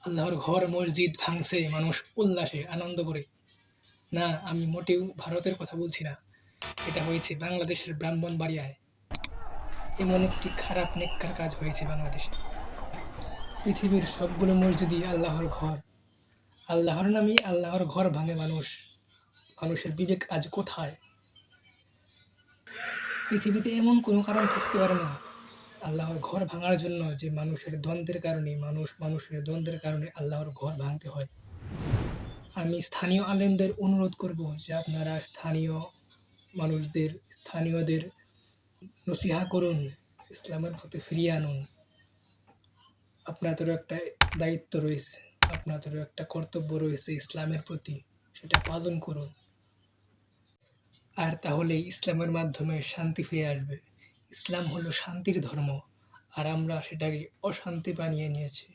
আল্লাহর ঘর মসজিদ ভাঙছে মানুষ উল্লাসে আনন্দ করে। না, আমি মোটেও ভারতের কথা বলছি না। এটা হয়েছে বাংলাদেশের ব্রাহ্মণবাড়িয়ায়। এমন একটি খারাপ নেককার কাজ হয়েছে বাংলাদেশে। পৃথিবীর সবগুলো মসজিদই আল্লাহর ঘর। আল্লাহর নামেই আল্লাহর ঘর ভাঙে মানুষ। মানুষের বিবেক আজ কোথায়? পৃথিবীতে এমন কোনো কারণ থাকতে পারে না আল্লাহর ঘর ভাঙার জন্য, যে মানুষের দ্বন্দ্বের কারণে আল্লাহর ঘর ভাঙতে হয়। আমি স্থানীয় আলেমদের অনুরোধ করব যে আপনারা স্থানীয়দের নসিহা করুন, ইসলামের প্রতি ফিরিয়ে আনুন। আপনাদেরও একটা দায়িত্ব রয়েছে, আপনাদেরও একটা কর্তব্য রয়েছে ইসলামের প্রতি, সেটা পালন করুন। আর তাহলেই ইসলামের মাধ্যমে শান্তি ফিরে আসবে। ইসলাম হলো শান্তির ধর্ম, আর আমরা সেটাকে অশান্তি বানিয়ে নিয়েছি।